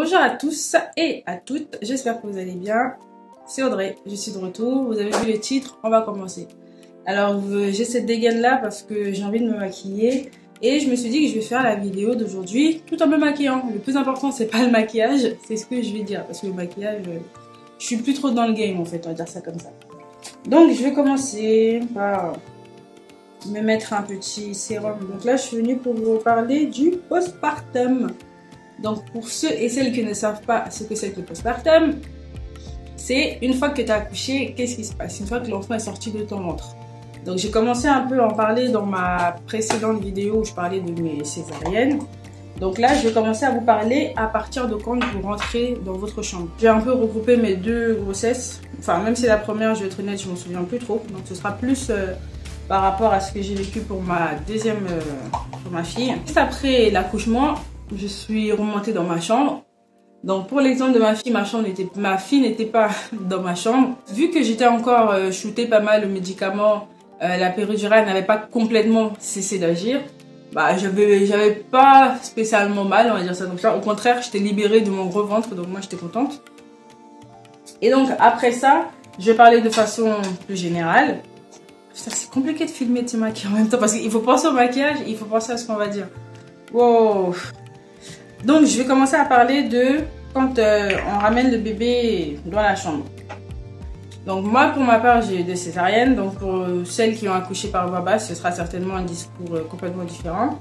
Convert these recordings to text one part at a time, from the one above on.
Bonjour à tous et à toutes, j'espère que vous allez bien. C'est Audrey, je suis de retour. Vous avez vu le titre, on va commencer. Alors j'ai cette dégaine là parce que j'ai envie de me maquiller et je me suis dit que je vais faire la vidéo d'aujourd'hui tout en me maquillant. Le plus important c'est pas le maquillage, c'est ce que je vais dire parce que le maquillage, je suis plus trop dans le game en fait, on va dire ça comme ça. Donc je vais commencer par me mettre un petit sérum. Donc là je suis venue pour vous parler du postpartum. Donc pour ceux et celles qui ne savent pas ce que c'est que le postpartum, c'est une fois que tu as accouché, qu'est-ce qui se passe? Une fois que l'enfant est sorti de ton ventre. Donc j'ai commencé un peu à en parler dans ma précédente vidéo où je parlais de mes césariennes. Donc là je vais commencer à vous parler à partir de quand vous rentrez dans votre chambre. J'ai un peu regroupé mes deux grossesses. Enfin même si la première, je vais être honnête, je m'en souviens plus trop. Donc ce sera plus par rapport à ce que j'ai vécu pour ma deuxième, pour ma fille. Juste après l'accouchement, je suis remontée dans ma chambre. Donc pour l'exemple de ma fille n'était pas dans ma chambre. Vu que j'étais encore shootée pas mal au médicament, la péridurale n'avait pas complètement cessé d'agir. Bah j'avais pas spécialement mal, on va dire ça comme ça. Au contraire, j'étais libérée de mon gros ventre, donc moi j'étais contente. Et donc après ça, je vais parler de façon plus générale. C'est compliqué de filmer de se maquiller en même temps parce qu'il faut penser au maquillage, il faut penser à ce qu'on va dire. Wow. Donc je vais commencer à parler de quand on ramène le bébé dans la chambre. Donc moi pour ma part j'ai des césariennes, donc pour celles qui ont accouché par voie basse ce sera certainement un discours complètement différent.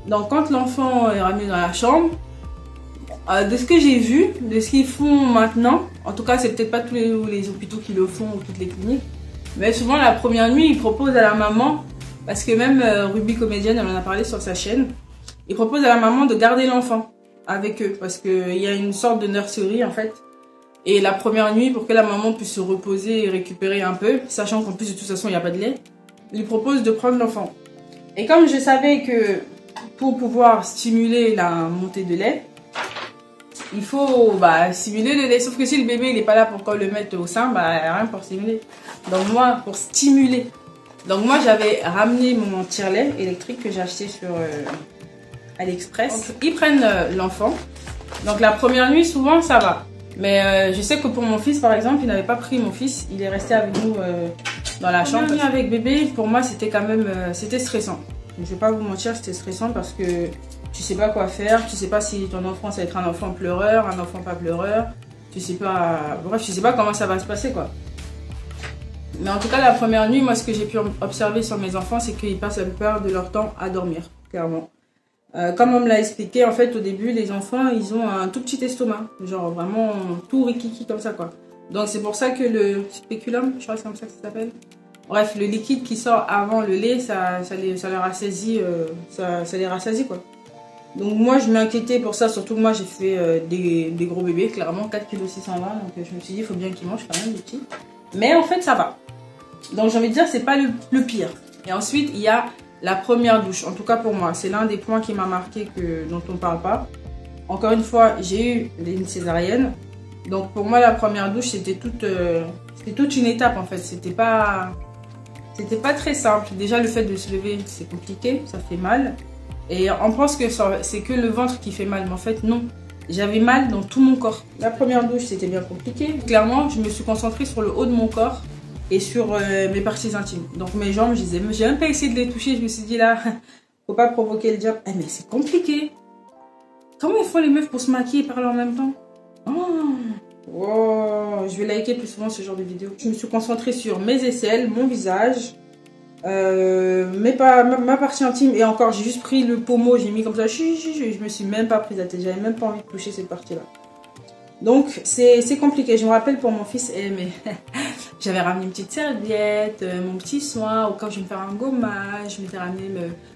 Donc quand l'enfant est ramené dans la chambre, de ce que j'ai vu, de ce qu'ils font maintenant, en tout cas c'est peut-être pas tous les hôpitaux qui le font ou toutes les cliniques, mais souvent la première nuit ils proposent à la maman, parce que même Ruby Comédienne elle en a parlé sur sa chaîne, ils proposent à la maman de garder l'enfant avec eux parce qu'il y a une sorte de nurserie en fait. Et la première nuit, pour que la maman puisse se reposer et récupérer un peu, sachant qu'en plus de toute façon il n'y a pas de lait, ils lui proposent de prendre l'enfant. Et comme je savais que pour pouvoir stimuler la montée de lait, il faut stimuler le lait. Sauf que si le bébé il n'est pas là pour qu'on le mette au sein, il n'y a rien pour stimuler. Donc moi, pour stimuler. Donc moi j'avais ramené mon tire-lait électrique que j'ai acheté sur AliExpress. Donc, ils prennent l'enfant. Donc la première nuit souvent ça va. Mais je sais que pour mon fils par exemple, il n'avait pas pris mon fils. Il est resté avec nous dans la chambre. La nuit avec bébé, pour moi c'était quand même c'était stressant. Je vais pas vous mentir, c'était stressant parce que tu sais pas quoi faire. Tu sais pas si ton enfant ça va être un enfant pleureur, un enfant pas pleureur. Tu sais pas, bref, tu sais pas comment ça va se passer quoi. Mais en tout cas la première nuit, moi ce que j'ai pu observer sur mes enfants, c'est qu'ils passent la plupart de leur temps à dormir, clairement. Comme on me l'a expliqué, en fait, au début, les enfants, ils ont un tout petit estomac. Genre, vraiment, tout rikiki comme ça, quoi. Donc, c'est pour ça que le spéculum, je crois que c'est comme ça que ça s'appelle. Bref, le liquide qui sort avant le lait, ça les rassasie, ça les rassasie, quoi. Donc, moi, je m'inquiétais pour ça. Surtout que moi, j'ai fait des gros bébés, clairement, 4,6 kg. Donc, je me suis dit, il faut bien qu'ils mangent quand même, les petits. Mais en fait, ça va. Donc, j'ai envie de dire, c'est pas le pire. Et ensuite, il y a la première douche, en tout cas pour moi, c'est l'un des points qui m'a marqué dont on ne parle pas. Encore une fois, j'ai eu une césarienne. Donc pour moi, la première douche, c'était toute une étape en fait. C'était pas très simple. Déjà, le fait de se lever, c'est compliqué, ça fait mal. Et on pense que c'est que le ventre qui fait mal, mais en fait, non. J'avais mal dans tout mon corps. La première douche, c'était bien compliqué. Clairement, je me suis concentrée sur le haut de mon corps et sur mes parties intimes. Donc mes jambes, j'ai même pas essayé de les toucher. Je me suis dit là, faut pas provoquer le diable. Mais c'est compliqué. Comment ils font les meufs pour se maquiller et parler en même temps? Oh, je vais liker plus souvent ce genre de vidéos. Je me suis concentrée sur mes aisselles, mon visage, ma partie intime. Et encore, j'ai juste pris le pommeau, j'ai mis comme ça. Je me suis même pas prise la tête. J'avais même pas envie de toucher cette partie-là. Donc c'est compliqué. Je me rappelle pour mon fils, mais j'avais ramené une petite serviette, mon petit soin, au cas où je vais me faire un gommage, je m'étais ramené,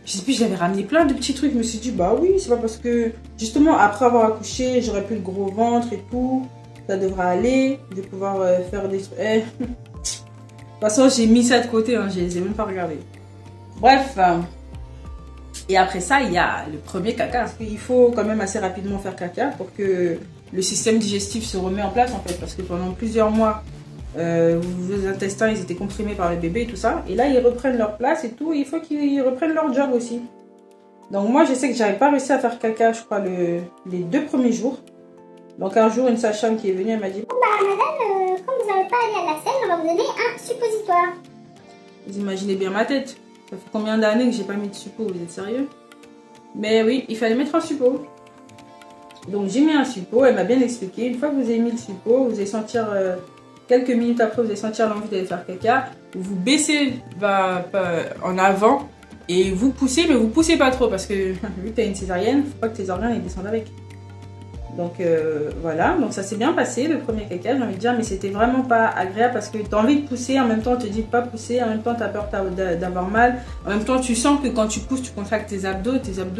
je sais plus, j'avais ramené plein de petits trucs. Je me suis dit, bah oui, c'est pas parce que, justement, après avoir accouché, j'aurais plus le gros ventre et tout, ça devrait aller, je vais pouvoir faire des trucs. De toute façon, j'ai mis ça de côté, hein, je les ai même pas regardés. Bref, et après ça, il y a le premier caca. Il faut quand même assez rapidement faire caca pour que le système digestif se remet en place en fait, parce que pendant plusieurs mois, vos intestins ils étaient comprimés par le bébé et tout ça, et là ils reprennent leur place et tout, et il faut qu'ils reprennent leur job aussi. Donc moi je sais que j'avais pas réussi à faire caca, je crois les 2 premiers jours. Donc un jour, une sage-femme qui est venue, elle m'a dit bah madame, comme vous n'avez pas allé à la selle, on va vous donner un suppositoire. vous imaginez bien ma tête. Ça fait combien d'années que j'ai pas mis de suppôt, vous êtes sérieux? Mais oui, il fallait mettre un suppôt. Donc j'ai mis un suppôt, elle m'a bien expliqué. Une fois que vous avez mis le suppôt, vous allez sentir, quelques minutes après, vous allez sentir l'envie d'aller faire caca. Vous baissez en avant et vous poussez, mais vous poussez pas trop parce que vu que tu as une césarienne, faut pas que tes organes ils descendent avec. Donc voilà, donc ça s'est bien passé le premier caca, j'ai envie de dire, mais c'était vraiment pas agréable parce que tu as envie de pousser, en même temps on te dit de pas pousser, en même temps tu as peur d'avoir mal, en même temps tu sens que quand tu pousses tu contractes tes abdos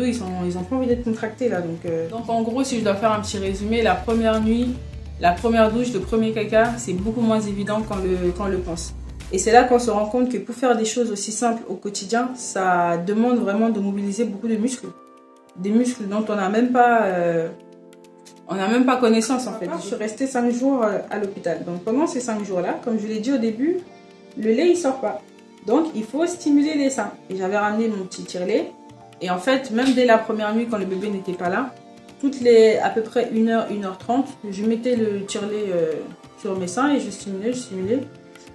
ils ont pas envie d'être contractés là. Donc en gros, si je dois faire un petit résumé, la première nuit, la première douche, le premier caca, c'est beaucoup moins évident quand on le pense. Et c'est là qu'on se rend compte que pour faire des choses aussi simples au quotidien, ça demande vraiment de mobiliser beaucoup de muscles. Des muscles dont on n'a même pas... on n'a même pas connaissance en fait. Je suis restée 5 jours à l'hôpital. Donc pendant ces 5 jours-là, comme je l'ai dit au début, le lait il sort pas. Donc il faut stimuler les seins. Et j'avais ramené mon petit tire-lait. Et en fait, même dès la première nuit quand le bébé n'était pas là, toutes les à peu près 1h, 1h30, je mettais le tire-lait sur mes seins et je stimulais,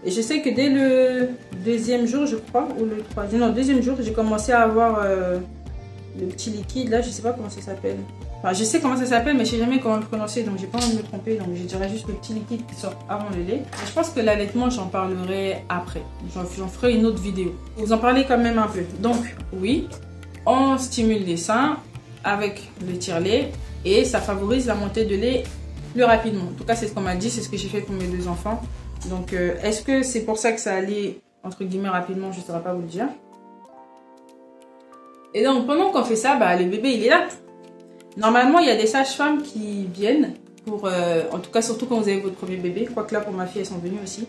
Et je sais que dès le deuxième jour, je crois, ou le troisième, non, deuxième jour, j'ai commencé à avoir le petit liquide. Là, je sais pas comment ça s'appelle. Enfin, je sais comment ça s'appelle, mais je sais jamais comment le prononcer, donc j'ai pas envie de me tromper, donc je dirais juste le petit liquide qui sort avant le lait. Et je pense que l'allaitement, j'en parlerai après. J'en ferai une autre vidéo. Vous en parlez quand même un peu. Donc, oui, on stimule les seins avec le tire-lait et ça favorise la montée de lait plus rapidement. En tout cas, c'est ce qu'on m'a dit, c'est ce que j'ai fait pour mes 2 enfants. Donc, est-ce que c'est pour ça que ça allait, entre guillemets, rapidement? Je ne saurais pas vous le dire. Et donc, pendant qu'on fait ça, bah, le bébé, il est là. Normalement, il y a des sages-femmes qui viennent pour, en tout cas, surtout quand vous avez votre premier bébé, quoique là, pour ma fille, elles sont venues aussi,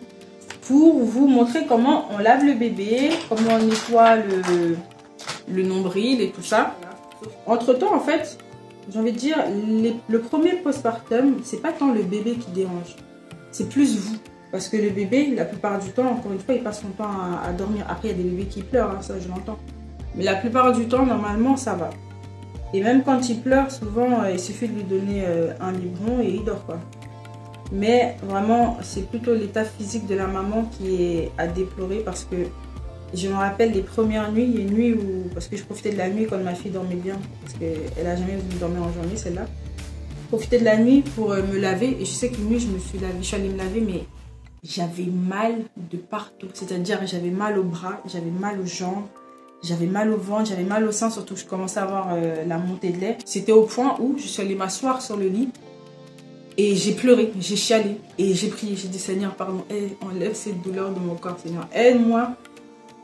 pour vous montrer comment on lave le bébé, comment on nettoie le nombril et tout ça. Entre-temps, en fait, j'ai envie de dire, le premier postpartum, c'est pas tant le bébé qui dérange, c'est plus vous. Parce que le bébé, la plupart du temps, encore une fois, il passe son temps à dormir. Après, il y a des bébés qui pleurent, hein, ça je l'entends. Mais la plupart du temps, normalement, ça va. Et même quand il pleure, souvent, il suffit de lui donner un biberon et il dort, quoi. Mais vraiment, c'est plutôt l'état physique de la maman qui est à déplorer parce que je me rappelle les premières nuits, il y a une nuit où, parce que je profitais de la nuit quand ma fille dormait bien, parce qu'elle n'a jamais voulu dormir en journée, celle-là. Je profitais de la nuit pour me laver et je sais qu'une nuit, je me suis lavée, je suis allée me laver, mais j'avais mal de partout. C'est-à-dire, j'avais mal aux bras, j'avais mal aux jambes. J'avais mal au ventre, j'avais mal au sein, surtout que je commençais à avoir la montée de lait. C'était au point où je suis allée m'asseoir sur le lit et j'ai pleuré, j'ai chialé et j'ai prié. J'ai dit Seigneur, pardon, enlève cette douleur de mon corps, Seigneur. Aide-moi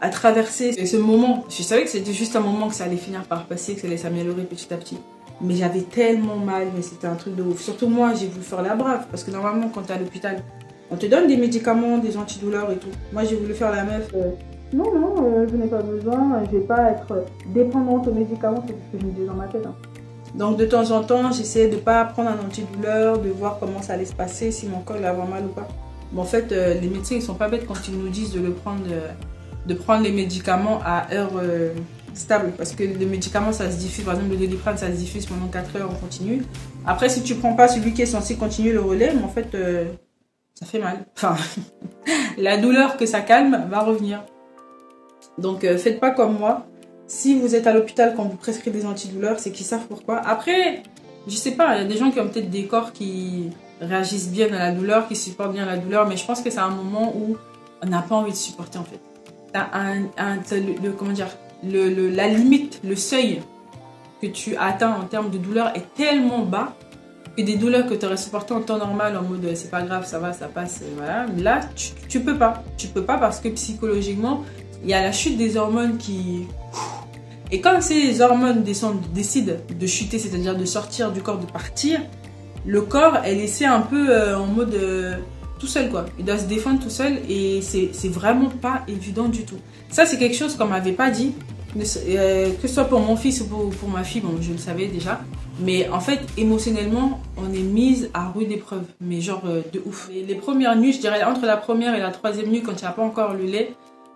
à traverser ce moment. Je savais que c'était juste un moment que ça allait finir par passer, que ça allait s'améliorer petit à petit. Mais j'avais tellement mal, mais c'était un truc de ouf. Surtout moi, j'ai voulu faire la brave parce que normalement, quand tu es à l'hôpital, on te donne des médicaments, des antidouleurs et tout. Moi, j'ai voulu faire la meuf. Non, je n'ai pas besoin, je ne vais pas être dépendante aux médicaments, c'est ce que je me disais dans ma tête. Hein. Donc de temps en temps, j'essayais de ne pas prendre un antidouleur, de voir comment ça allait se passer, si mon corps allait avoir mal ou pas. Mais en fait, les médecins, ils ne sont pas bêtes quand ils nous disent de prendre les médicaments à heure stable. Parce que le médicament, ça se diffuse, par exemple le Doliprane, ça se diffuse pendant 4 heures en continu. Après, si tu ne prends pas celui qui est censé continuer le relais, mais en fait, ça fait mal. Enfin, la douleur que ça calme va revenir. Donc, faites pas comme moi. Si vous êtes à l'hôpital quand vous prescrivez des antidouleurs, c'est qu'ils savent pourquoi. Après, je sais pas, il y a des gens qui ont peut-être des corps qui réagissent bien à la douleur, qui supportent bien la douleur, mais je pense que c'est un moment où on n'a pas envie de supporter en fait. Comment dire, la limite, le seuil que tu atteins en termes de douleur est tellement bas que des douleurs que tu aurais supportées en temps normal, en mode c'est pas grave, ça va, ça passe, voilà. Là, tu peux pas. Tu peux pas parce que psychologiquement, il y a la chute des hormones qui... Et quand ces hormones décident de chuter, c'est-à-dire de sortir du corps, de partir, le corps est laissé un peu en mode tout seul, quoi. Il doit se défendre tout seul et c'est vraiment pas évident du tout. Ça, c'est quelque chose qu'on m'avait pas dit, que ce soit pour mon fils ou pour ma fille, bon, je le savais déjà. Mais en fait, émotionnellement, on est mise à rude épreuve, mais genre de ouf. Et les premières nuits, je dirais entre la première et la troisième nuit, quand il n'y a pas encore le lait,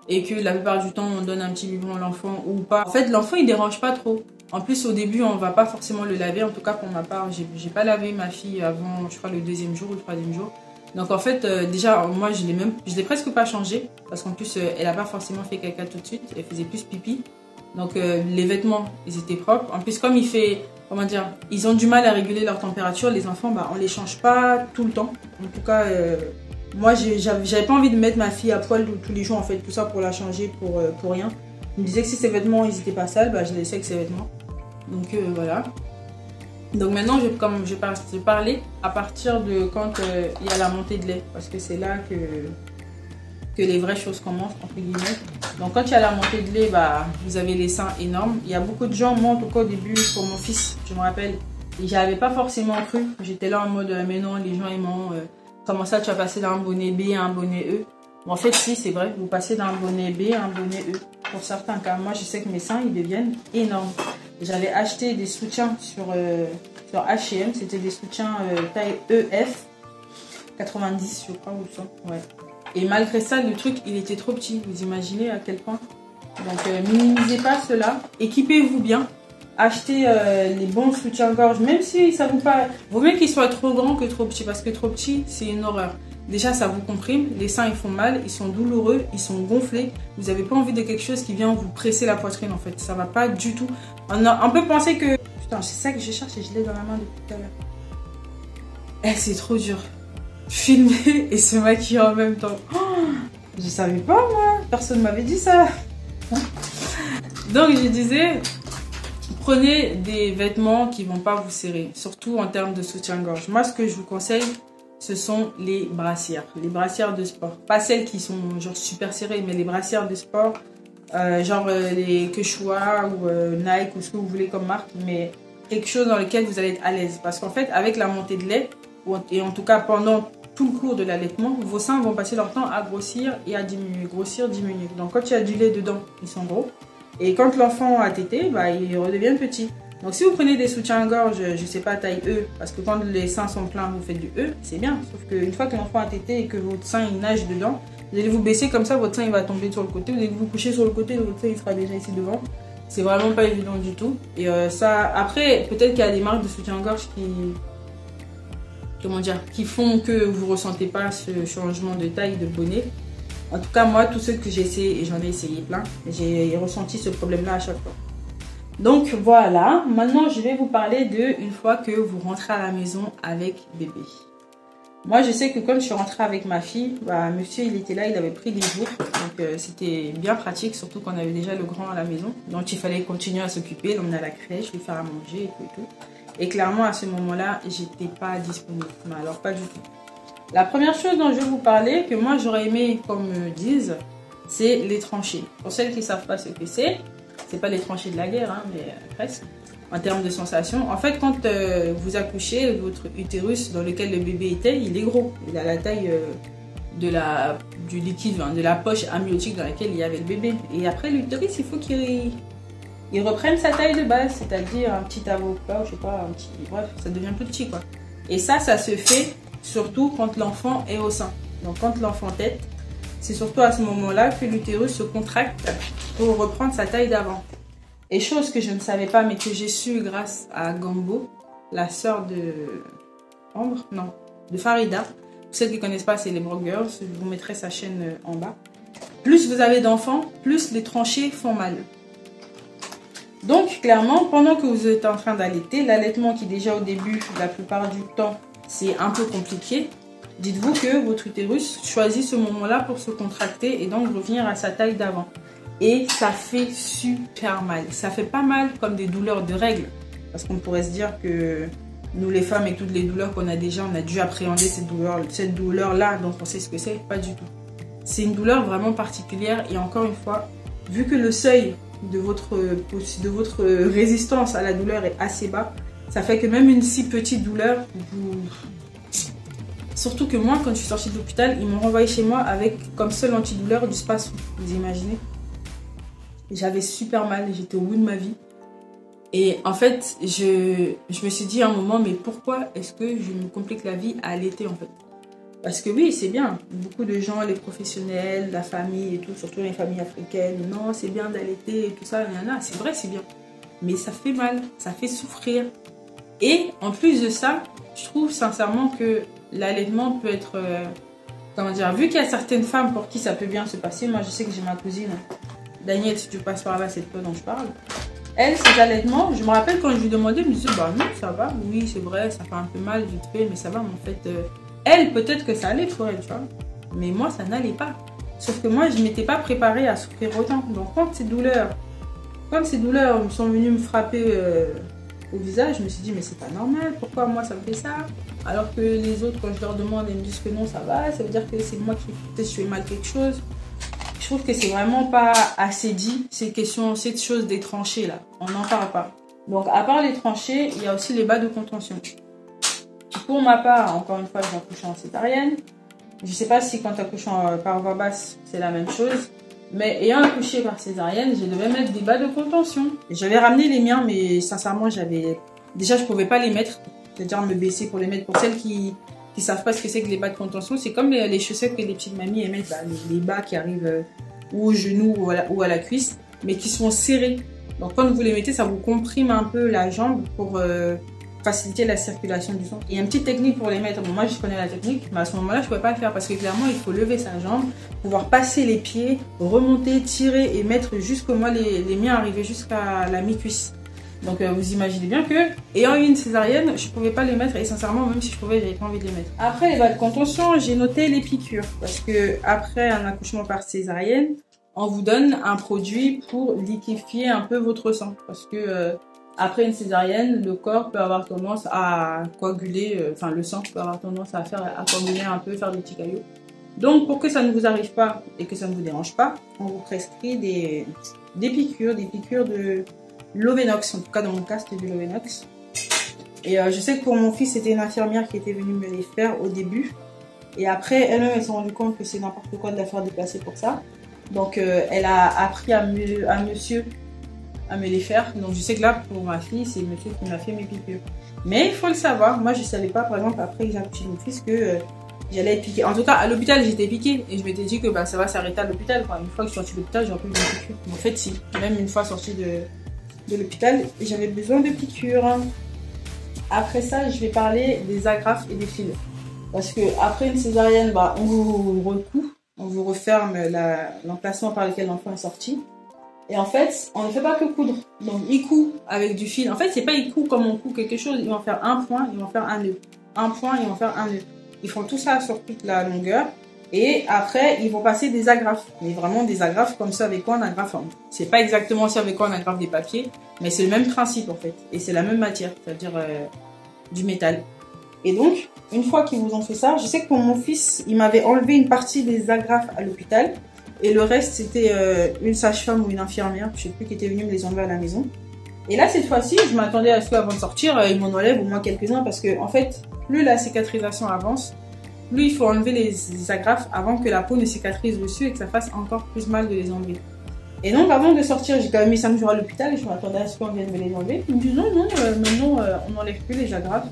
et que la plupart du temps on donne un petit biberon à l'enfant ou pas. En fait, l'enfant il dérange pas trop. En plus, au début, on va pas forcément le laver. En tout cas, pour ma part, j'ai pas lavé ma fille avant, je crois, le deuxième jour ou le troisième jour. Donc en fait, déjà, moi, je l'ai presque pas changé. Parce qu'en plus, elle a pas forcément fait caca tout de suite. Elle faisait plus pipi. Donc les vêtements, ils étaient propres. En plus, comme il fait, comment dire, ils ont du mal à réguler leur température. Les enfants, bah, on les change pas tout le temps. En tout cas, moi, j'avais pas envie de mettre ma fille à poil tous les jours, en fait. Tout ça pour la changer, pour rien. Je me disais que si ses vêtements, ils étaient pas sales, bah, je laissais avec ses vêtements. Donc voilà. Donc maintenant, je vais parler à partir de quand il y a la montée de lait. Parce que c'est là que les vraies choses commencent, entre guillemets. Donc quand il y a la montée de lait, bah, vous avez les seins énormes. Il y a beaucoup de gens, moi en tout cas au début, pour mon fils, je me rappelle, j'avais pas forcément cru. J'étais là en mode, mais non, les gens ils m'ont... comment ça, tu vas passer d'un bonnet B à un bonnet E? Bon, en fait, si, c'est vrai, vous passez d'un bonnet B à un bonnet E. Pour certains cas, moi je sais que mes seins, ils deviennent énormes. J'avais acheté des soutiens sur H&M, c'était des soutiens taille EF 90, je crois, ou 100, ouais. Et malgré ça, le truc, il était trop petit. Vous imaginez à quel point. Donc, minimisez pas cela. Équipez-vous bien. Achetez les bons soutiens-gorge. Même si ça vous paraît... Vaut mieux qu'ils soient trop grands que trop petits. Parce que trop petits, c'est une horreur. Déjà, ça vous comprime. Les seins, ils font mal. Ils sont douloureux. Ils sont gonflés. Vous n'avez pas envie de quelque chose qui vient vous presser la poitrine, en fait. Ça va pas du tout. On peut penser que... Putain, c'est ça que je cherche et je l'ai dans la main depuis tout à l'heure. Eh, c'est trop dur. Filmer et se maquiller en même temps. Oh, je savais pas, moi. Personne m'avait dit ça. Donc, je disais, prenez des vêtements qui vont pas vous serrer. Surtout en termes de soutien-gorge. Moi, ce que je vous conseille, ce sont les brassières. Les brassières de sport. Pas celles qui sont genre super serrées, mais les brassières de sport. Genre les Quechua ou Nike ou ce que vous voulez comme marque. Mais quelque chose dans lequel vous allez être à l'aise. Parce qu'en fait, avec la montée de lait, et en tout cas pendant tout le cours de l'allaitement, vos seins vont passer leur temps à grossir et à diminuer, grossir, diminuer. Donc quand il y a du lait dedans, ils sont gros. Et quand l'enfant a tété, bah, ils redeviennent petits. Donc si vous prenez des soutiens-gorge, je sais pas, taille E, parce que quand les seins sont pleins, vous faites du E, c'est bien. Sauf qu'une fois que l'enfant a tété et que votre sein il nage dedans, vous allez vous baisser comme ça, votre sein il va tomber sur le côté, vous allez vous coucher sur le côté, votre sein il sera déjà ici devant. C'est vraiment pas évident du tout. Et ça, après, peut-être qu'il y a des marques de soutien-gorge qui font que vous ressentez pas ce changement de taille de bonnet. En tout cas, moi, tous ceux que j'ai essayé, et j'en ai essayé plein, j'ai ressenti ce problème-là à chaque fois. Donc voilà, maintenant je vais vous parler de une fois que vous rentrez à la maison avec bébé. Moi, je sais que quand je suis rentrée avec ma fille, bah, monsieur, il était là, il avait pris des jours. Donc, c'était bien pratique, surtout qu'on avait déjà le grand à la maison. Donc, il fallait continuer à s'occuper, l'emmener à la crèche, lui faire à manger et tout et tout. Et clairement, à ce moment-là, j'étais pas disponible. Mais alors, pas du tout. La première chose dont je vais vous parler, que moi, j'aurais aimé qu'on me dise, c'est les tranchées. Pour celles qui ne savent pas ce que c'est pas les tranchées de la guerre, hein, mais presque. En termes de sensation, en fait, quand vous accouchez, votre utérus dans lequel le bébé était, il est gros. Il a la taille du liquide, hein, de la poche amniotique dans laquelle il y avait le bébé. Et après, l'utérus, il faut qu'il reprenne sa taille de base, c'est-à-dire un petit avocat, je sais pas, un petit... Bref, ça devient plus petit, quoi. Et ça se fait surtout quand l'enfant est au sein. Donc, quand l'enfant tète, c'est surtout à ce moment-là que l'utérus se contracte pour reprendre sa taille d'avant. Et chose que je ne savais pas, mais que j'ai su grâce à Gambo, la sœur de Ambre, non, de Farida. Pour celles qui ne connaissent pas, c'est les Brogueurs. Je vous mettrai sa chaîne en bas. Plus vous avez d'enfants, plus les tranchées font mal. Donc, clairement, pendant que vous êtes en train d'allaiter, l'allaitement qui déjà au début, la plupart du temps, c'est un peu compliqué. Dites-vous que votre utérus choisit ce moment-là pour se contracter et donc revenir à sa taille d'avant. Et ça fait super mal. Ça fait pas mal comme des douleurs de règles. Parce qu'on pourrait se dire que nous les femmes et toutes les douleurs qu'on a déjà, on a dû appréhender cette douleur-là, donc on sait ce que c'est. Pas du tout. C'est une douleur vraiment particulière et encore une fois, vu que le seuil de votre résistance à la douleur est assez bas, ça fait que même une si petite douleur, surtout que moi, quand je suis sortie de l'hôpital, ils m'ont renvoyé chez moi avec comme seul antidouleur du Spasmo. Vous imaginez? J'avais super mal, j'étais au bout de ma vie. Et en fait, je me suis dit à un moment, mais pourquoi est-ce que je me complique la vie à allaiter en fait? Parce que oui, c'est bien. Beaucoup de gens, les professionnels, la famille et tout, surtout les familles africaines, non, c'est bien d'allaiter et tout ça, c'est vrai, c'est bien. mais ça fait mal, ça fait souffrir. Et en plus de ça, je trouve sincèrement que l'allaitement peut être, comment dire, vu qu'il y a certaines femmes pour qui ça peut bien se passer, moi je sais que j'ai ma cousine, Danielle, si tu passes par là, c'est de toi dont je parle. Elle, ses allaitements, je me rappelle quand je lui demandais, je me disais, bah non, ça va, oui, c'est vrai, ça fait un peu mal, vite fait, mais ça va, mais en fait, elle, peut-être que ça allait pour elle, tu vois. Mais moi, ça n'allait pas. Sauf que moi, je ne m'étais pas préparée à souffrir autant. Donc, quand ces douleurs me sont venues me frapper au visage, je me suis dit, mais c'est pas normal, pourquoi moi ça me fait ça? Alors que les autres, quand je leur demande, ils me disent que non, ça va, ça veut dire que c'est moi qui peut-être je fais mal quelque chose. Je trouve que c'est vraiment pas assez dit, ces choses des tranchées là, on n'en parle pas. Donc à part les tranchées, il y a aussi les bas de contention. Pour ma part, encore une fois, j'ai accouché en césarienne. Je sais pas si quand tu accouches par voie basse, c'est la même chose. Mais ayant accouché par césarienne, je devais mettre des bas de contention. J'avais ramené les miens, mais sincèrement, déjà je pouvais pas les mettre. C'est-à-dire me baisser pour les mettre. Pour celles qui savent pas ce que c'est que les bas de contention, c'est comme les chaussettes que les petites mamies mettent, bah, les bas qui arrivent ou au genou ou à la cuisse, mais qui sont serrés. Donc quand vous les mettez, ça vous comprime un peu la jambe pour faciliter la circulation du sang. Il y a une petite technique pour les mettre. Bon, moi je connais la technique, mais à ce moment-là je ne pouvais pas le faire parce que clairement il faut lever sa jambe, pouvoir passer les pieds, remonter, tirer et mettre jusqu'au moi les miens arrivaient jusqu'à la mi-cuisse. Donc vous imaginez bien que, ayant eu une césarienne, je ne pouvais pas les mettre et sincèrement, même si je pouvais, j'avais pas envie de les mettre. Après les bas de contention, j'ai noté les piqûres parce que après un accouchement par césarienne, on vous donne un produit pour liquéfier un peu votre sang parce que après une césarienne, le corps peut avoir tendance à coaguler, enfin le sang peut avoir tendance à coaguler un peu, faire des petits caillots. Donc pour que ça ne vous arrive pas et que ça ne vous dérange pas, on vous prescrit des piqûres de Lovenox, en tout cas dans mon cas c'était du Lovenox. Et je sais que pour mon fils c'était une infirmière qui était venue me les faire au début. Et après elle s'est rendue compte que c'est n'importe quoi de la faire déplacer pour ça. Donc elle a appris à monsieur à me les faire. Donc je sais que là pour ma fille c'est monsieur qui m'a fait mes piqûres. Mais il faut le savoir, moi je savais pas par exemple après que j'ai accouché mon fils que j'allais être piquée. En tout cas à l'hôpital j'étais piquée et je m'étais dit que bah, ça va s'arrêter à l'hôpital. Une fois que je suis sortie de l'hôpital j'aurais plus besoin de piqûres. En fait si, même une fois sortie de l'hôpital j'avais besoin de piqûres. Après ça je vais parler des agrafes et des fils. Parce que après une césarienne bah, on vous recoue, on vous referme l'emplacement par lequel l'enfant est sorti. Et en fait, on ne fait pas que coudre. Donc, ils coupent avec du fil. En fait, c'est pas ils coupent comme on coupe quelque chose. Ils vont faire un point, ils vont faire un nœud. Un point, ils vont faire un nœud. Ils font tout ça sur toute la longueur. Et après, ils vont passer des agrafes. Mais vraiment des agrafes comme ça avec quoi on agrafe. C'est pas exactement ça avec quoi on agrafe des papiers. Mais c'est le même principe en fait. Et c'est la même matière. C'est-à-dire du métal. Et donc, une fois qu'ils vous ont fait ça, je sais que pour mon fils, il m'avait enlevé une partie des agrafes à l'hôpital. Et le reste, c'était une sage-femme ou une infirmière, je ne sais plus, qui était venue me les enlever à la maison. Et là, cette fois-ci, je m'attendais à ce qu'avant de sortir, ils m'en enlèvent au moins quelques-uns parce que, en fait, plus la cicatrisation avance, plus il faut enlever les agrafes avant que la peau ne cicatrise dessus et que ça fasse encore plus mal de les enlever. Et donc, avant de sortir, j'ai quand même mis 5 jours à l'hôpital et je m'attendais à ce qu'on vienne me les enlever. Ils me disent non, maintenant, on n'enlève plus les agrafes,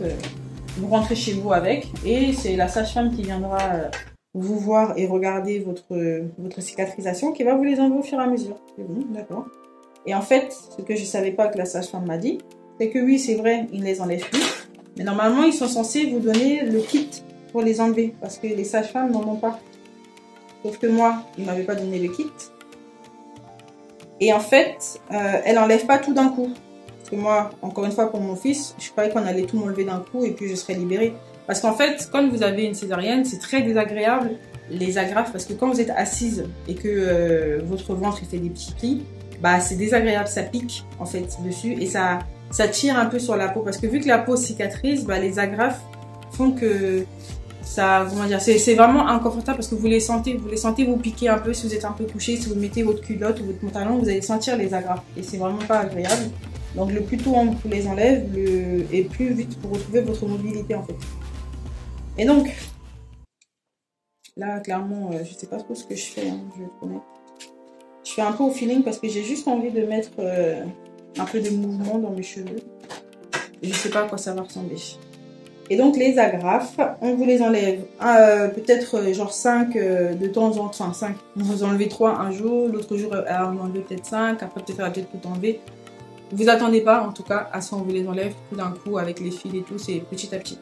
vous rentrez chez vous avec. Et c'est la sage-femme qui viendra vous voir et regarder votre cicatrisation qui va vous les enlever au fur et à mesure. C'est bon, d'accord. Et en fait, ce que je ne savais pas que la sage-femme m'a dit, c'est que oui, c'est vrai, ils ne les enlèvent plus. Mais normalement, ils sont censés vous donner le kit pour les enlever. Parce que les sages-femmes n'en ont pas. Sauf que moi, ils ne m'avaient pas donné le kit. Et en fait, elle n'enlève pas tout d'un coup. Parce que moi, encore une fois, pour mon fils, je croyais qu'on allait tout m'enlever d'un coup et puis je serais libérée. Parce qu'en fait, quand vous avez une césarienne, c'est très désagréable les agrafes. Parce que quand vous êtes assise et que votre ventre il fait des petits plis, bah, c'est désagréable, ça pique en fait dessus. Et ça tire un peu sur la peau. Parce que vu que la peau cicatrise, bah, les agrafes font que ça, comment dire, c'est vraiment inconfortable parce que vous les sentez vous piquer un peu si vous êtes un peu couché, si vous mettez votre culotte ou votre pantalon, vous allez sentir les agrafes. Et c'est vraiment pas agréable. Donc le plus tôt on vous les enlève, et plus vite vous retrouvez votre mobilité en fait. Et donc, là clairement, je sais pas trop ce que je fais, hein, je vais être honnête. Je fais un peu au feeling parce que j'ai juste envie de mettre un peu de mouvement dans mes cheveux. Je sais pas à quoi ça va ressembler. Et donc les agrafes, on vous les enlève peut-être genre 5 de temps en temps, enfin 5. On vous enlève 3 un jour, l'autre jour on enlève peut-être 5, après peut-être elle va peut-être tout enlever. vous attendez pas en tout cas à ce qu'on vous les enlève tout d'un coup avec les fils et tout, c'est petit à petit,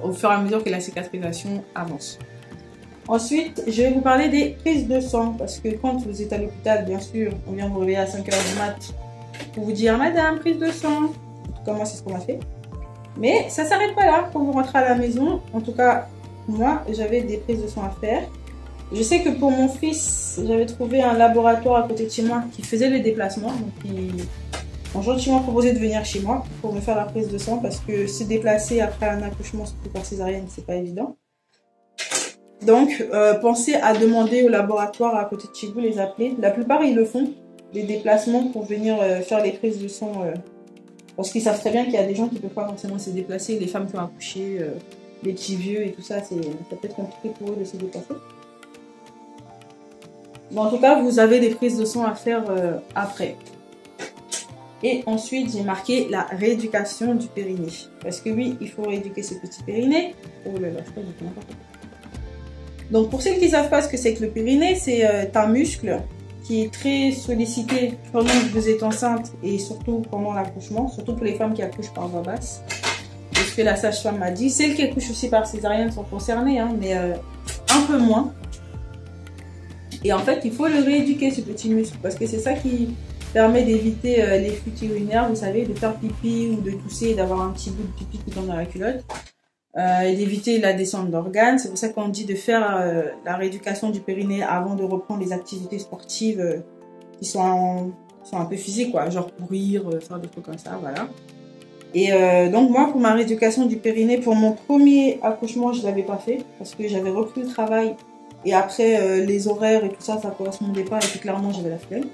au fur et à mesure que la cicatrisation avance. Ensuite, je vais vous parler des prises de sang, parce que quand vous êtes à l'hôpital, bien sûr, on vient vous réveiller à 5 h du mat pour vous dire, madame, prise de sang. En tout cas, moi, c'est ce qu'on m'a fait. Mais ça s'arrête pas là. Quand vous rentrez à la maison, en tout cas, moi, j'avais des prises de sang à faire. Je sais que pour mon fils, j'avais trouvé un laboratoire à côté de chez moi qui faisait le déplacement. Donc, ils m'ont gentiment proposé de venir chez moi pour me faire la prise de sang, parce que se déplacer après un accouchement, surtout par césarienne, c'est pas évident. Donc, pensez à demander au laboratoire à côté de chez vous, les appeler. La plupart, ils le font, des déplacements pour venir faire les prises de sang. Parce qu'ils savent très bien qu'il y a des gens qui ne peuvent pas forcément se déplacer. Les femmes qui ont accouché, les petits vieux et tout ça, ça peut être compliqué pour eux de se déplacer. Bon, en tout cas, vous avez des prises de sang à faire après. Et ensuite, j'ai marqué la rééducation du périnée. Parce que oui, il faut rééduquer ce petit périnée. Oh là là, je crois que j'ai n'importe quoi. Donc pour ceux qui ne savent pas ce que c'est que le périnée, c'est un muscle qui est très sollicité pendant que vous êtes enceinte et surtout pendant l'accouchement, surtout pour les femmes qui accouchent par voie basse. C'est ce que la sage-femme m'a dit. Celles qui accouchent aussi par césarienne sont concernées, hein, mais un peu moins. Et en fait, il faut le rééduquer, ce petit muscle, parce que c'est ça qui permet d'éviter les fuites urinaires, vous savez, de faire pipi ou de tousser et d'avoir un petit bout de pipi qui tombe dans la culotte. Et d'éviter la descente d'organes. C'est pour ça qu'on dit de faire la rééducation du périnée avant de reprendre les activités sportives qui sont un peu physiques, quoi, genre courir, faire des trucs comme ça, voilà. Et donc moi, pour ma rééducation du périnée, pour mon premier accouchement, je ne l'avais pas fait parce que j'avais repris le travail et après les horaires et tout ça, ça ne correspondait pas et puis clairement j'avais la flemme.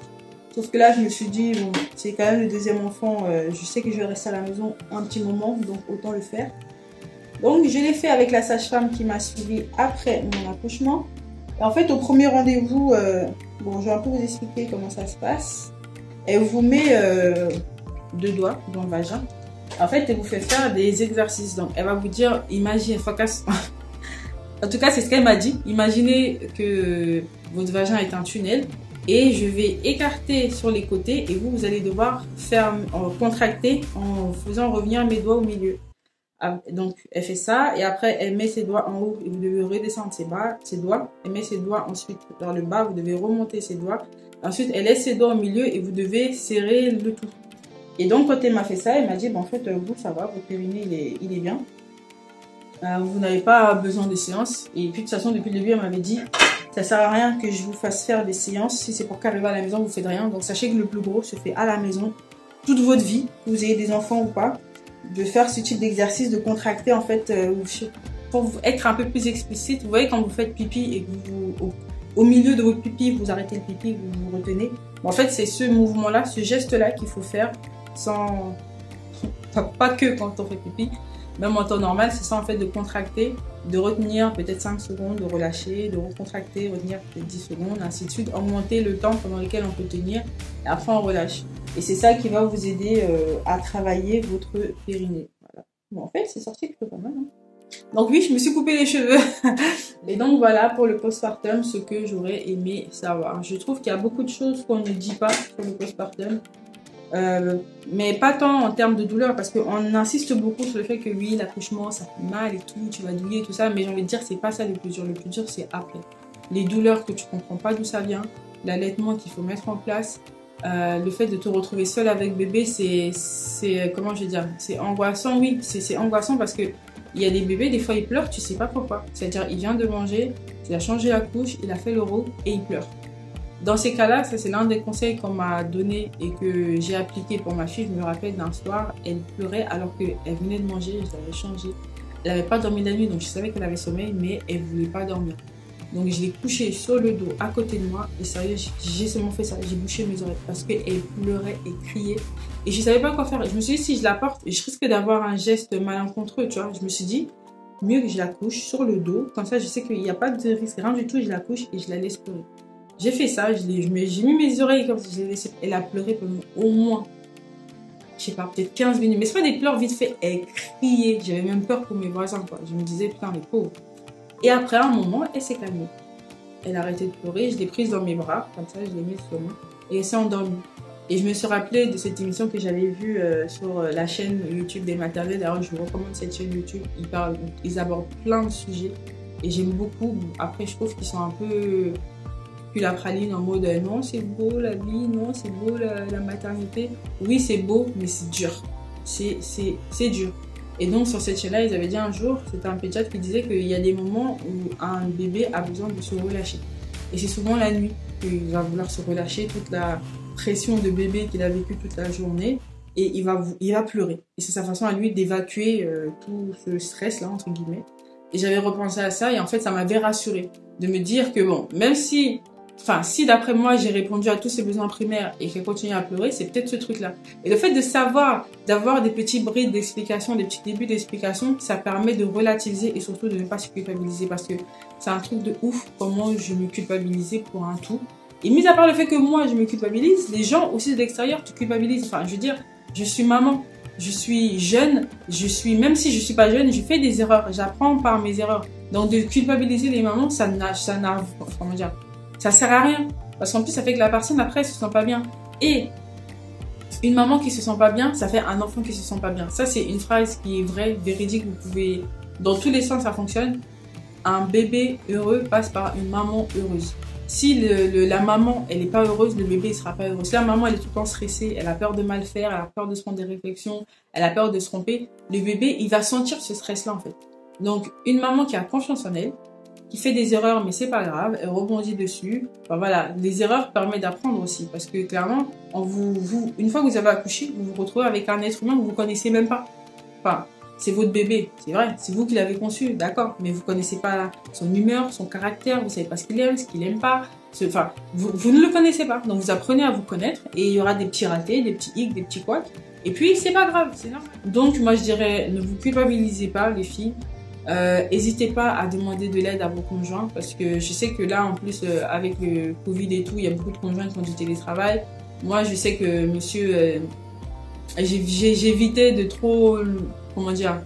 Sauf que là, je me suis dit, bon, c'est quand même le deuxième enfant, je sais que je vais rester à la maison un petit moment, donc autant le faire. Donc, je l'ai fait avec la sage-femme qui m'a suivi après mon accouchement. Et en fait, au premier rendez-vous, bon, je vais un peu vous expliquer comment ça se passe. Elle vous met 2 doigts dans le vagin. En fait, elle vous fait faire des exercices. Donc, elle va vous dire, imagine, focus. En tout cas, c'est ce qu'elle m'a dit. Imaginez que votre vagin est un tunnel. Et je vais écarter sur les côtés. Et vous allez devoir contracter en faisant revenir mes doigts au milieu. Donc, elle fait ça et après, elle met ses doigts en haut et vous devez redescendre ses doigts. Elle met ses doigts ensuite vers le bas, vous devez remonter ses doigts. Ensuite, elle laisse ses doigts au milieu et vous devez serrer le tout. Et donc, quand elle m'a fait ça, elle m'a dit, bon, en fait, vous, ça va, votre périnée, il est bien. Vous n'avez pas besoin de séances. Et puis, de toute façon, depuis le début, elle m'avait dit, ça sert à rien que je vous fasse faire des séances. Si c'est pour qu'arriver à la maison, vous ne faites rien. Donc, sachez que le plus gros se fait à la maison toute votre vie, que vous ayez des enfants ou pas. De faire ce type d'exercice, de contracter en fait, pour être un peu plus explicite. Vous voyez quand vous faites pipi et que vous, au milieu de votre pipi, vous arrêtez le pipi, vous vous retenez. En fait, c'est ce mouvement-là, ce geste-là qu'il faut faire sans... Enfin, pas que quand on fait pipi, même en temps normal, c'est ça en fait de contracter, de retenir peut-être 5 secondes, de relâcher, de recontracter, retenir peut-être 10 secondes, ainsi de suite, augmenter le temps pendant lequel on peut tenir et après on relâche. Et c'est ça qui va vous aider à travailler votre périnée. Voilà. Bon, en fait, c'est sorti plutôt pas mal. Hein. Donc oui, je me suis coupé les cheveux. Et donc voilà pour le postpartum, ce que j'aurais aimé savoir. Je trouve qu'il y a beaucoup de choses qu'on ne dit pas sur le postpartum. Mais pas tant en termes de douleur, parce qu'on insiste beaucoup sur le fait que oui, l'accouchement, ça fait mal et tout, tu vas douiller et tout ça. Mais j'ai envie de dire, c'est pas ça le plus dur. Le plus dur, c'est après. Les douleurs que tu comprends pas d'où ça vient, l'allaitement qu'il faut mettre en place. Le fait de te retrouver seule avec bébé, c'est comment je vais dire, c'est angoissant, oui, c'est angoissant parce que il y a des bébés, des fois ils pleurent, tu sais pas pourquoi. C'est-à-dire, il vient de manger, il a changé la couche, il a fait le l'euro et il pleure. Dans ces cas-là, ça c'est l'un des conseils qu'on m'a donné et que j'ai appliqué pour ma fille. Je me rappelle d'un soir, elle pleurait alors qu'elle venait de manger, je l'avais changée. Elle n'avait pas dormi la nuit, donc je savais qu'elle avait sommeil, mais elle voulait pas dormir. Donc je l'ai couchée sur le dos à côté de moi et sérieux, j'ai seulement fait ça, j'ai bouché mes oreilles parce qu'elle pleurait et criait et je savais pas quoi faire. Je me suis dit, si je la porte, je risque d'avoir un geste malencontreux, tu vois. Je me suis dit, mieux que je la couche sur le dos, comme ça je sais qu'il n'y a pas de risque, rien du tout, je la couche et je la laisse pleurer. J'ai fait ça, j'ai mis mes oreilles comme ça, je l'ai laissé, elle a pleuré pendant au moins, je sais pas, peut-être 15 minutes, mais c'est pas des pleurs vite fait, elle criait, j'avais même peur pour mes voisins, quoi. Je me disais, putain, les pauvres. Et après, à un moment, elle s'est calmée. Elle a arrêté de pleurer. Je l'ai prise dans mes bras, comme ça, je l'ai mise sur moi. Et elle s'est endormie. Et je me suis rappelé de cette émission que j'avais vue sur la chaîne YouTube des maternelles. D'ailleurs, je vous recommande cette chaîne YouTube. Ils abordent plein de sujets et j'aime beaucoup. Après, je trouve qu'ils sont un peu plus la praline en mode non, c'est beau la vie, non, c'est beau la maternité. Oui, c'est beau, mais c'est dur. C'est dur. Et donc, sur cette chaîne-là, ils avaient dit un jour, c'était un pédiatre qui disait qu'il y a des moments où un bébé a besoin de se relâcher. Et c'est souvent la nuit qu'il va vouloir se relâcher, toute la pression de bébé qu'il a vécu toute la journée, et il va pleurer. Et c'est sa façon à lui d'évacuer tout ce stress-là, entre guillemets. Et j'avais repensé à ça, et en fait, ça m'avait rassurée de me dire que bon, même si... Enfin, si d'après moi, j'ai répondu à tous ses besoins primaires et qu'elle continue à pleurer, c'est peut-être ce truc-là. Et le fait de savoir, d'avoir des petits brides d'explication, des petits débuts d'explication, ça permet de relativiser et surtout de ne pas se culpabiliser parce que c'est un truc de ouf comment je me culpabilisais pour un tout. Et mis à part le fait que moi, je me culpabilise, les gens aussi de l'extérieur te culpabilisent. Enfin, je veux dire, je suis maman, je suis jeune, même si je suis pas jeune, je fais des erreurs, j'apprends par mes erreurs. Donc, de culpabiliser les mamans, comment dire, ça sert à rien. Parce qu'en plus, ça fait que la personne, après, elle se sent pas bien. Et une maman qui se sent pas bien, ça fait un enfant qui se sent pas bien. Ça, c'est une phrase qui est vraie, véridique. Vous pouvez... Dans tous les sens, ça fonctionne. Un bébé heureux passe par une maman heureuse. Si la maman, elle est pas heureuse, le bébé, il sera pas heureux. Si la maman, elle est tout le temps stressée, elle a peur de mal faire, elle a peur de se prendre des réflexions, elle a peur de se tromper, le bébé, il va sentir ce stress-là, en fait. Donc, une maman qui a confiance en elle, qui fait des erreurs, mais c'est pas grave, elle rebondit dessus. Enfin, voilà, les erreurs permettent d'apprendre aussi, parce que clairement, une fois que vous avez accouché, vous vous retrouvez avec un être humain que vous connaissez même pas. Enfin, c'est votre bébé, c'est vrai, c'est vous qui l'avez conçu, d'accord, mais vous connaissez pas son humeur, son caractère, vous savez pas ce qu'il aime pas. Enfin, vous ne le connaissez pas, donc vous apprenez à vous connaître, et il y aura des petits ratés, des petits hicks, des petits couacs, et puis c'est pas grave, c'est normal. Donc moi je dirais, ne vous culpabilisez pas les filles. N'hésitez pas à demander de l'aide à vos conjoints parce que je sais que là en plus avec le Covid et tout, il y a beaucoup de conjoints qui font du télétravail. Moi je sais que monsieur, j'évitais de trop, comment dire,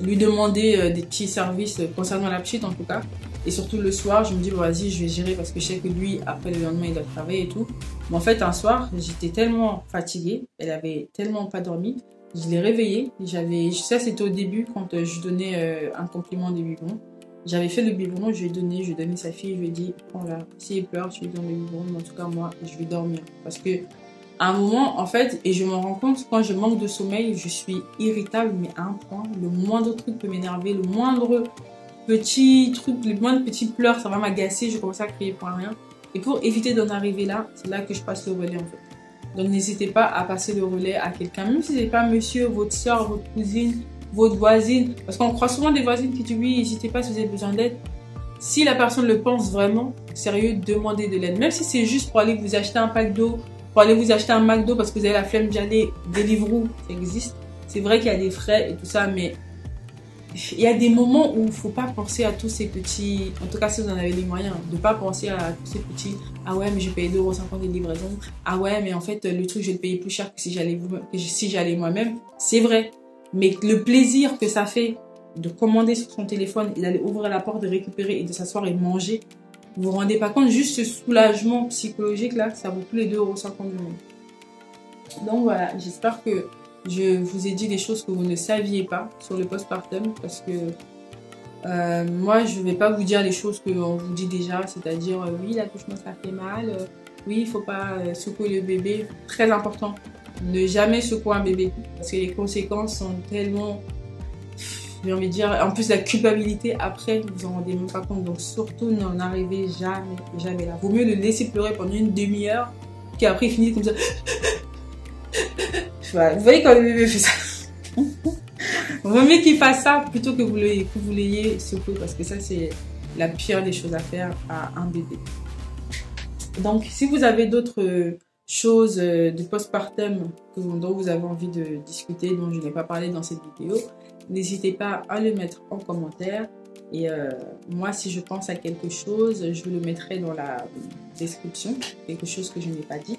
lui demander des petits services concernant la petite en tout cas. Et surtout le soir, je me dis bon, vas-y, je vais gérer parce que je sais que lui, après le lendemain, il doit travailler et tout. Mais en fait, un soir, j'étais tellement fatiguée, elle avait tellement pas dormi. Je l'ai réveillée, ça c'était au début quand je donnais un complément de biberon. J'avais fait le biberon, je lui ai donné sa fille, je lui ai dit, prends-la, si elle pleure, tu lui donnes le biberon, mais en tout cas moi, je vais dormir. Parce que à un moment, en fait, et je me rends compte, quand je manque de sommeil, je suis irritable, mais à un point, le moindre truc peut m'énerver, le moindre petit truc, le moindre petit pleur, ça va m'agacer, je commence à crier pour rien. Et pour éviter d'en arriver là, c'est là que je passe le relais en fait. Donc n'hésitez pas à passer le relais à quelqu'un, même si ce n'est pas monsieur, votre soeur, votre cousine, votre voisine. Parce qu'on croit souvent des voisines qui disent oui, n'hésitez pas si vous avez besoin d'aide. Si la personne le pense vraiment, sérieux, demandez de l'aide. Même si c'est juste pour aller vous acheter un pack d'eau, pour aller vous acheter un McDo parce que vous avez la flemme d'y aller, Deliveroo, ça existe. C'est vrai qu'il y a des frais et tout ça, mais il y a des moments où il ne faut pas penser à tous ces petits, en tout cas si vous en avez les moyens, de ne pas penser à tous ces petits, ah ouais mais je paye 2,50 € de livraison, ah ouais mais en fait le truc je vais le payer plus cher que si j'allais moi-même, c'est vrai, mais le plaisir que ça fait de commander sur son téléphone et d'aller ouvrir la porte, de récupérer et de s'asseoir et de manger, vous vous rendez pas compte, juste ce soulagement psychologique là, ça vaut plus les 2,50 € du monde. Donc voilà, j'espère que je vous ai dit des choses que vous ne saviez pas sur le postpartum parce que moi je ne vais pas vous dire les choses qu'on vous dit déjà, c'est-à-dire oui l'accouchement ça fait mal, oui il ne faut pas secouer le bébé, très important, ne jamais secouer un bébé parce que les conséquences sont tellement, j'ai envie de dire, en plus la culpabilité après vous en rendez même pas compte, donc surtout n'en arrivez jamais là. Vaut mieux le laisser pleurer pendant une demi-heure qu'après il finit comme ça. Vous voyez quand le bébé fait ça. Vaut mieux qu'il fasse ça plutôt que vous l'ayez secoué parce que ça c'est la pire des choses à faire à un bébé. Donc si vous avez d'autres choses de postpartum dont vous avez envie de discuter, dont je n'ai pas parlé dans cette vidéo, n'hésitez pas à le mettre en commentaire. Et moi si je pense à quelque chose, je le mettrai dans la description, quelque chose que je n'ai pas dit.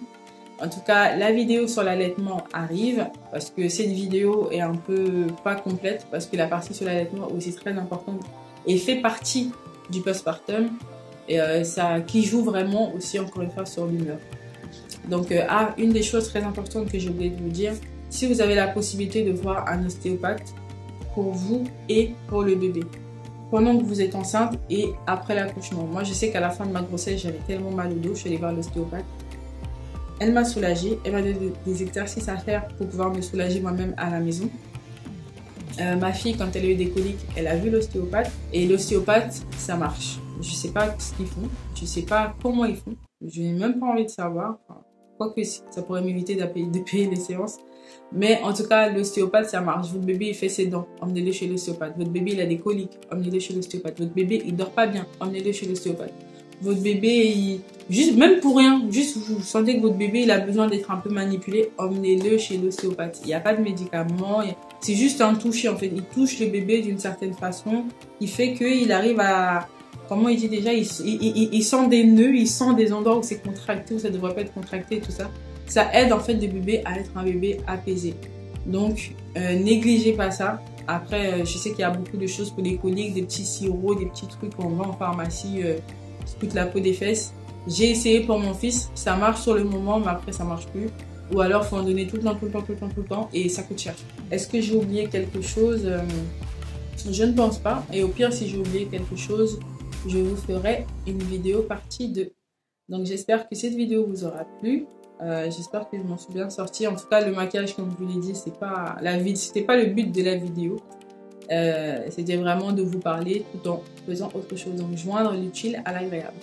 En tout cas, la vidéo sur l'allaitement arrive parce que cette vidéo est un peu pas complète parce que la partie sur l'allaitement aussi très importante et fait partie du postpartum et qui joue vraiment aussi encore une fois sur l'humeur. Donc, une des choses très importantes que j'ai oublié de vous dire, si vous avez la possibilité de voir un ostéopathe pour vous et pour le bébé, pendant que vous êtes enceinte et après l'accouchement. Moi, je sais qu'à la fin de ma grossesse, j'avais tellement mal au dos, je suis allée voir l'ostéopathe. Elle m'a soulagée, elle m'a donné des exercices à faire pour pouvoir me soulager moi-même à la maison. Ma fille, quand elle a eu des coliques, elle a vu l'ostéopathe. Et l'ostéopathe, ça marche. Je ne sais pas ce qu'ils font, je ne sais pas comment ils font. Je n'ai même pas envie de savoir. Enfin, quoique ça pourrait m'éviter de payer les séances. Mais en tout cas, l'ostéopathe, ça marche. Votre bébé, il fait ses dents, emmenez-le chez l'ostéopathe. Votre bébé, il a des coliques, emmenez-le chez l'ostéopathe. Votre bébé, il dort pas bien, emmenez-le chez l'ostéopathe. Votre bébé, juste, même pour rien, juste vous sentez que votre bébé, il a besoin d'être un peu manipulé, emmenez-le chez l'ostéopathe. Il n'y a pas de médicaments, c'est juste un toucher en fait. Il touche le bébé d'une certaine façon, il fait qu'il arrive à... Comment il dit déjà, il sent des nœuds, il sent des endroits où c'est contracté, où ça ne devrait pas être contracté et tout ça. Ça aide en fait le bébé à être un bébé apaisé. Donc, négligez pas ça. Après, je sais qu'il y a beaucoup de choses pour les coliques, des petits sirops, des petits trucs qu'on vend en pharmacie qui coûtent la peau des fesses. J'ai essayé pour mon fils, ça marche sur le moment, mais après ça marche plus. Ou alors, il faut en donner tout le temps et ça coûte cher. Est-ce que j'ai oublié quelque chose? Je ne pense pas. Et au pire, si j'ai oublié quelque chose, je vous ferai une vidéo partie 2. Donc j'espère que cette vidéo vous aura plu. J'espère que je m'en suis bien sortie. En tout cas, le maquillage, comme je vous l'ai dit, c'était pas le but de la vidéo. C'était vraiment de vous parler tout en faisant autre chose. Donc joindre l'utile à l'agréable.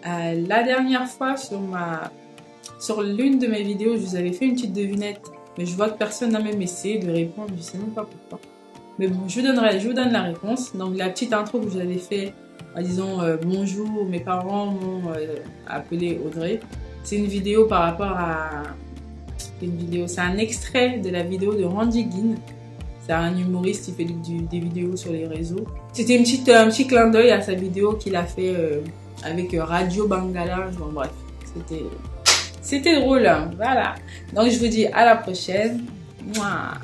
La dernière fois, sur l'une de mes vidéos, je vous avais fait une petite devinette. Mais je vois que personne n'a même essayé de répondre. Je sais même pas pourquoi. Mais bon, je vous donne la réponse. Donc la petite intro que je vous avais fait en disant bonjour, mes parents m'ont appelé Audrey. C'est une vidéo par rapport à... C'est un extrait de la vidéo de Randy Guin. C'est un humoriste qui fait des vidéos sur les réseaux. C'était un petit clin d'œil à sa vidéo qu'il a fait avec Radio Bangala. Bon bref, c'était drôle. Hein. Voilà. Donc je vous dis à la prochaine. Mouah.